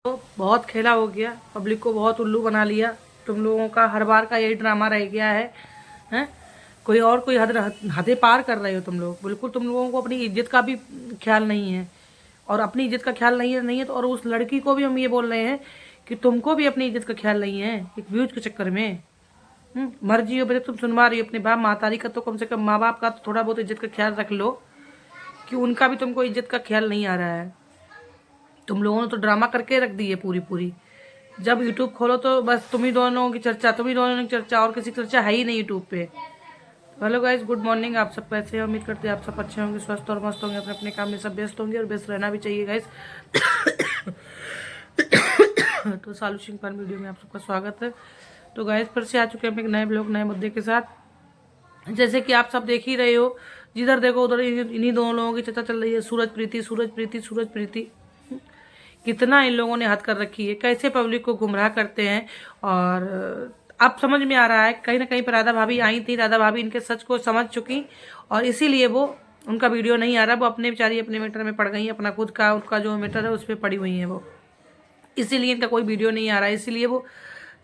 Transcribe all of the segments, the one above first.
तो बहुत खेला हो गया, पब्लिक को बहुत उल्लू बना लिया। तुम लोगों का हर बार का यही ड्रामा रह गया है। हैं? कोई हदें पार कर रहे हो तुम लोग। बिल्कुल तुम लोगों को अपनी इज्जत का भी ख्याल नहीं है। और अपनी इज्जत का ख्याल नहीं है तो और उस लड़की को भी हम ये बोल रहे हैं कि तुमको भी अपनी इज्जत का ख्याल नहीं है एक व्यूज के चक्कर में। मर्जी हो, तुम सुनवा रही हो अपने बाप मातारी का, तो कम से कम माँ बाप का तो थोड़ा बहुत इज्जत का ख्याल रख लो कि उनका भी तुमको इज्जत का ख्याल नहीं आ रहा है। तुम लोगों ने तो ड्रामा करके रख दी है पूरी पूरी। जब यूट्यूब खोलो तो बस तुम ही दोनों की चर्चा, तुम ही दोनों की चर्चा, और किसी की चर्चा है ही नहीं यूट्यूब पे। Hello guys, good morning. आप सब कैसे हैं? उम्मीद करते हैं आप सब अच्छे होंगे, स्वस्थ और मस्त होंगे, अपने अपने काम में सब व्यस्त होंगे और व्यस्त रहना भी चाहिए गाइज। तो सालू सिंह फन वीडियो में आप सबका स्वागत है। तो गाइज फिर से आ चुके हैं हम एक नए ब्लॉग नए मुद्दे के साथ। जैसे कि आप सब देख ही रहे हो, जिधर देखो उधर इन्हीं दोनों लोगों की चर्चा चल रही है। सूरज प्रीति, सूरज प्रीति, सूरज प्रीति। कितना इन लोगों ने हद कर रखी है, कैसे पब्लिक को गुमराह करते हैं। और अब समझ में आ रहा है कहीं ना कहीं पर राधा भाभी आई थी, राधा भाभी इनके सच को समझ चुकी और इसीलिए वो उनका वीडियो नहीं आ रहा। वो अपने बेचारी अपने मैटर में पड़ गई, अपना खुद का उनका जो मैटर है उस पर पड़ी हुई है वो, इसीलिए इनका कोई वीडियो नहीं आ रहा है, इसीलिए वो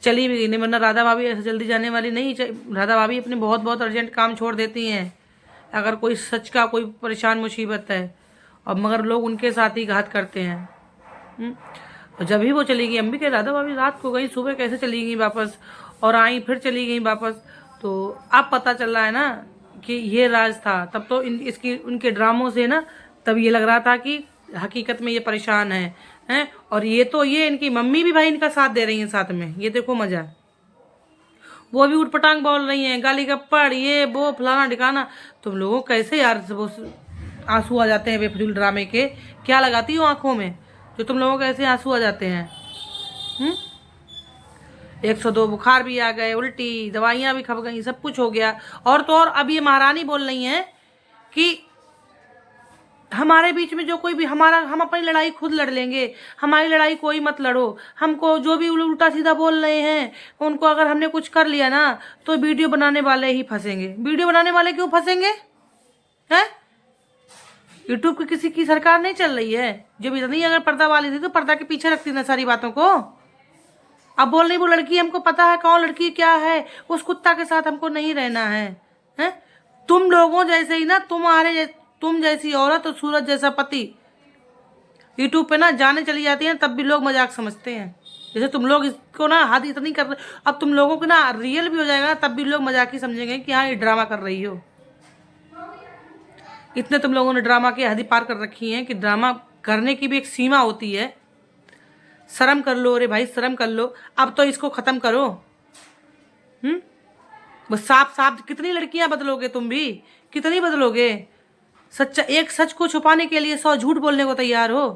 चली भी नहीं। वरना राधा भाभी ऐसे जल्दी जाने वाली नहीं। राधा भाभी अपने बहुत बहुत अर्जेंट काम छोड़ देती हैं अगर कोई सच का कोई परेशान मुसीबत है, और मगर लोग उनके साथ ही घात करते हैं। और जब ही वो चली गई, हम भी कह राधा भाभी रात को गई, सुबह कैसे चली गई वापस और आई फिर चली गई वापस। तो अब पता चल रहा है ना कि ये राज था। तब तो इसकी उनके ड्रामों से ना तब ये लग रहा था कि हकीकत में ये परेशान है। और ये इनकी मम्मी भी भाई इनका साथ दे रही है साथ में। ये देखो मजा, वो भी उठपटांग बोल रही हैं, गाली गप्पड़, ये वो फलाना ढिकाना। तुम लोगों कैसे यार वो आंसू आ जाते हैं बेफजूल ड्रामे के? क्या लगाती हो आंखों में जो तुम लोगों को ऐसे आंसू आ जाते हैं? 102 बुखार भी आ गए, उल्टी, दवाइयां भी खप गई, सब कुछ हो गया। और तो और अब ये महारानी बोल रही हैं कि हमारे बीच में जो कोई भी हम अपनी लड़ाई खुद लड़ लेंगे, हमारी लड़ाई कोई मत लड़ो। हमको जो भी उल्टा सीधा बोल रहे हैं उनको अगर हमने कुछ कर लिया ना तो वीडियो बनाने वाले ही फंसेंगे। वीडियो बनाने वाले क्यों फंसेंगे? हैं? यूट्यूब की किसी की सरकार नहीं चल रही है? जब इतनी अगर पर्दा वाली थी तो पर्दा के पीछे रखती ना सारी बातों को। अब बोल रही वो लड़की, हमको पता है कौन लड़की क्या है, उस कुत्ता के साथ हमको नहीं रहना है। हैं? तुम लोगों जैसे ही ना, तुम जैसी औरत और सूरज जैसा पति यूट्यूब पे ना जाने चली जाती है तब भी लोग मजाक समझते हैं। जैसे तुम लोग इसको ना हद इतनी कर रहे, अब तुम लोगों को ना रियल भी हो जाएगा तब भी लोग मजाक ही समझेंगे कि हाँ ये ड्रामा कर रही हो। इतने तुम लोगों ने ड्रामा की हद पार कर रखी है कि ड्रामा करने की भी एक सीमा होती है। शर्म कर लो, अरे भाई शर्म कर लो, अब तो इसको खत्म करो। बस साफ साफ कितनी लड़कियां बदलोगे तुम भी, कितनी बदलोगे? सच्चा एक सच को छुपाने के लिए 100 झूठ बोलने को तैयार हो।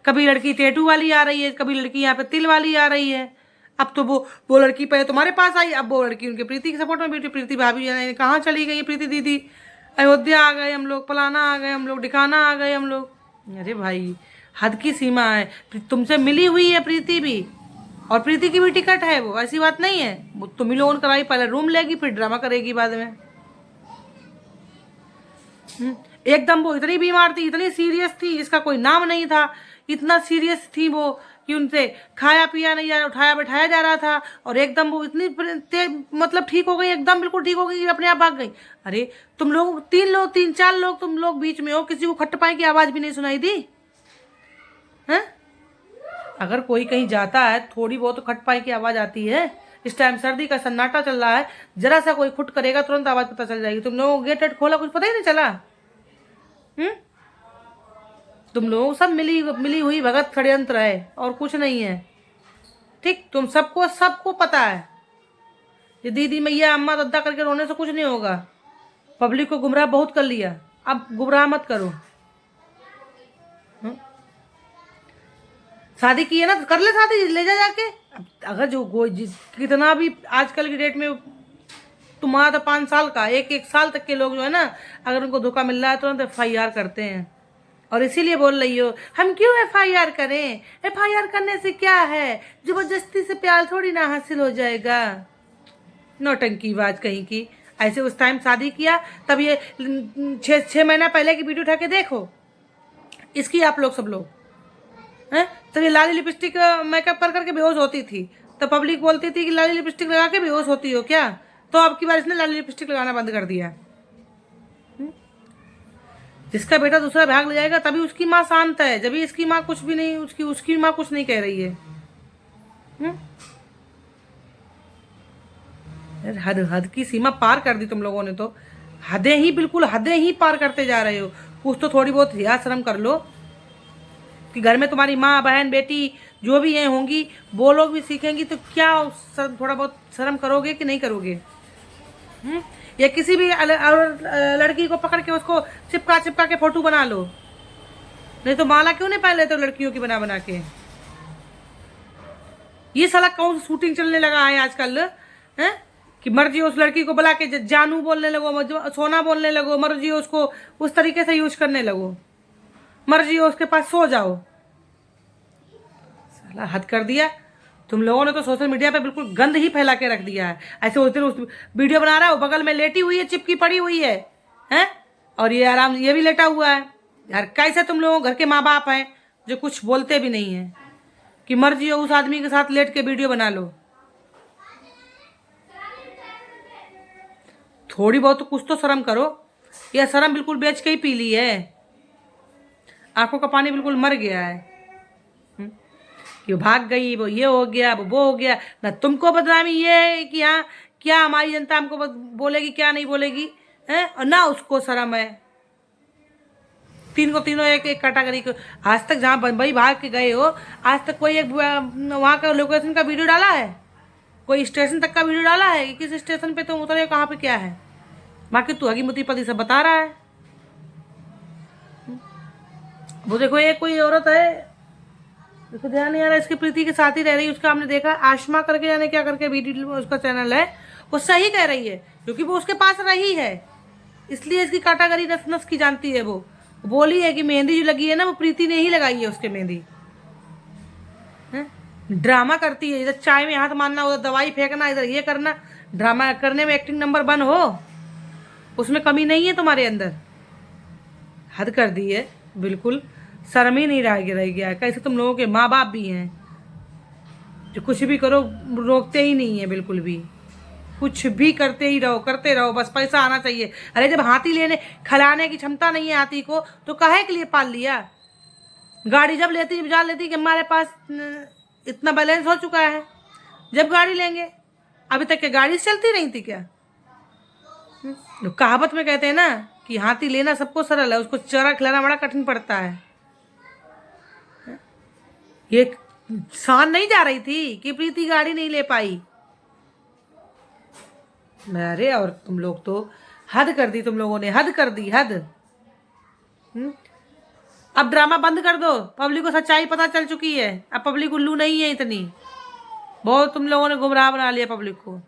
कभी लड़की टेटू वाली आ रही है, कभी लड़की यहाँ पे तिल वाली आ रही है। अब तो वो लड़की पहले तुम्हारे पास आई, अब वो लड़की उनके प्रीति के सपोर्ट में बैठी। प्रीति भाभी कहाँ चली गई? प्रीति दीदी अयोध्या आ गए हम लोग, फलाना आ गए हम लोग, ढिकाना आ गए हम लोग। अरे भाई हद की सीमा है। तुमसे मिली हुई है प्रीति भी, और प्रीति की भी टिकट है, वो ऐसी बात नहीं है। वो तुम ही लोगों ने कराई, पहले रूम लेगी फिर ड्रामा करेगी बाद में। एकदम वो इतनी बीमार थी, इतनी सीरियस थी, इसका कोई नाम नहीं था। इतना सीरियस थी वो कि उनसे खाया पिया नहीं जा रहा, उठाया बैठाया जा रहा था। और एकदम वो इतनी मतलब ठीक हो गई, एकदम बिल्कुल ठीक हो गई, अपने आप भाग गई। अरे तुम लोग तीन चार लोग तुम लोग बीच में हो, किसी को खट्टपाई की आवाज भी नहीं सुनाई दी है? अगर कोई कहीं जाता है थोड़ी बहुत तो खटपाई की आवाज आती है। इस टाइम सर्दी का सन्नाटा चल रहा है, जरा सा कोई खुट करेगा तुरंत आवाज पता चल जाएगी। तुम लोगों गेट खोला कुछ पता ही नहीं चला। तुम लोग सब मिली हुई भगत षड्यंत्र है और कुछ नहीं है। ठीक, तुम सबको पता है। ये दीदी मैया अम्मा दद्दा करके रोने से कुछ नहीं होगा। पब्लिक को गुमराह बहुत कर लिया, अब गुमराह मत करो। शादी की है ना तो कर ले शादी, ले जा जाके। अगर जो कितना भी आजकल की डेट में तुम्हारा तो 5 साल का, एक साल तक के लोग जो है ना, अगर उनको धोखा मिल रहा है तुरंत FIR करते हैं। और इसीलिए बोल रही हो हम क्यों FIR करें? FIR करने से क्या है? जबरदस्ती से प्यार थोड़ी ना हासिल हो जाएगा। नौटंकी बाज कहीं की। ऐसे उस टाइम शादी किया तब ये 6 महीना पहले की वीडियो उठा के देखो इसकी, आप लोग सब लोग हैं तो ये लाली लिपस्टिक मेकअप कर करके बेहोश होती थी, तो पब्लिक बोलती थी कि लाली लिपस्टिक लगा के बेहोश होती हो क्या, तो अब की बार इसने लाली लिपस्टिक लगाना बंद कर दिया। जिसका बेटा दूसरा भाग ले जाएगा तभी उसकी माँ शांत है, जब इसकी माँ कुछ भी नहीं, उसकी माँ कुछ नहीं कह रही है। हद हद की सीमा पार कर दी तुम लोगों ने, तो हदें ही, बिल्कुल हदें ही पार करते जा रहे हो। कुछ तो थोड़ी बहुत हिया शर्म कर लो कि घर में तुम्हारी माँ बहन बेटी जो भी हैं होंगी, वो लोग भी सीखेंगी, तो क्या थोड़ा बहुत शर्म करोगे कि नहीं करोगे? या किसी भी लड़की को पकड़ के उसको चिपका चिपका के फोटो बना लो, नहीं तो माला क्यों नहीं पहन लेते लड़कियों की बना बना के? ये साला कौन सा शूटिंग चलने लगा है आजकल है कि मर्जी उस लड़की को बुला के जानू बोलने लगो, सोना बोलने लगो, मर्जी उसको उस तरीके से यूज करने लगो, मर्जी उसके पास सो जाओ। साला हद कर दिया तुम लोगों ने तो। सोशल मीडिया पे बिल्कुल गंद ही फैला के रख दिया है। ऐसे उस दिन उस वीडियो बना रहा है, बगल में लेटी हुई है, चिपकी पड़ी हुई है, हैं? और ये आराम, ये भी लेटा हुआ है। यार कैसे तुम लोग घर के माँ बाप हैं जो कुछ बोलते भी नहीं है कि मर्जी हो उस आदमी के साथ लेट के वीडियो बना लो? थोड़ी बहुत तो कुछ तो शर्म करो। यह शर्म बिल्कुल बेच के ही पी ली है, आंखों का पानी बिल्कुल मर गया है। कि भाग गई, वो ये हो गया, वो हो गया। ना तुमको बदनामी ये है कि हाँ क्या हमारी जनता हमको बोलेगी, क्या नहीं बोलेगी है, और ना उसको शर्म है। तीनों एक एक कैटेगरी को। आज तक जहाँ बम्बई भाग के गए हो, आज तक कोई एक वहाँ का लोकेशन का वीडियो डाला है? कोई स्टेशन तक का वीडियो डाला है कि किस स्टेशन पे तुम उतरे, कहाँ पे क्या है? बाकी तू हगी मुती पति सब बता रहा है। वो देखो एक कोई औरत है, देखो ध्यान नहीं आ रहा, इसकी प्रीति के साथ ही रह रही है, उसका हमने देखा आशमा करके जाने क्या करके वीडियो उसका चैनल है, वो सही कह रही है क्योंकि वो उसके पास रही है, इसलिए इसकी कैटेगरी नस नस की जानती है। वो बोली है कि मेहंदी जो लगी है ना वो प्रीति ने ही लगाई है उसके मेहंदी। ड्रामा करती है, इधर चाय में हाथ मारना, उधर दवाई फेंकना, इधर ये करना। ड्रामा करने में एक्टिंग नंबर 1 हो, उसमें कमी नहीं है तुम्हारे अंदर। हद कर दी है बिल्कुल, शर्म ही नहीं रह गया है। कैसे तुम लोगों के माँ बाप भी हैं जो कुछ भी करो रोकते ही नहीं है बिल्कुल भी, कुछ भी करते ही रहो, करते रहो, बस पैसा आना चाहिए। अरे जब हाथी लेने खिलाने की क्षमता नहीं है हाथी को, तो काहे के लिए पाल लिया? गाड़ी जब लेती जान लेती कि हमारे पास इतना बैलेंस हो चुका है, जब गाड़ी लेंगे। अभी तक क्या गाड़ी चलती नहीं थी क्या? कहावत में कहते हैं ना कि हाथी लेना सबको सरल है, उसको चारा खिलाना बड़ा कठिन पड़ता है। ये शान नहीं जा रही थी कि प्रीति गाड़ी नहीं ले पाई। अरे और तुम लोग तो हद कर दी, तुम लोगों ने हद कर दी, हद। अब ड्रामा बंद कर दो, पब्लिक को सच्चाई पता चल चुकी है। अब पब्लिक उल्लू नहीं है इतनी, बहुत तुम लोगों ने गुमराह बना लिया पब्लिक को।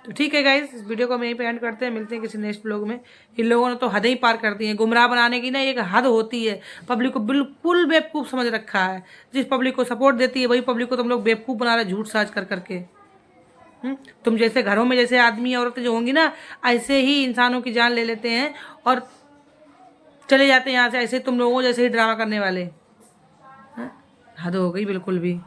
तो ठीक है गाइस, इस वीडियो को हम यहीं पे एंड करते हैं, मिलते हैं किसी नेक्स्ट ब्लॉग में। इन लोगों ने तो हद ही पार कर दी है। गुमराह बनाने की ना एक हद होती है, पब्लिक को बिल्कुल बेवकूफ़ समझ रखा है। जिस पब्लिक को सपोर्ट देती है वही पब्लिक को तुम लोग बेवकूफ़ बना रहे, झूठ साज कर करके। तुम जैसे घरों में जैसे आदमी औरतें जो होंगी ना, ऐसे ही इंसानों की जान ले लेते हैं और चले जाते हैं यहाँ से, ऐसे तुम लोगों जैसे ही ड्रामा करने वाले। हद हो गई बिल्कुल भी।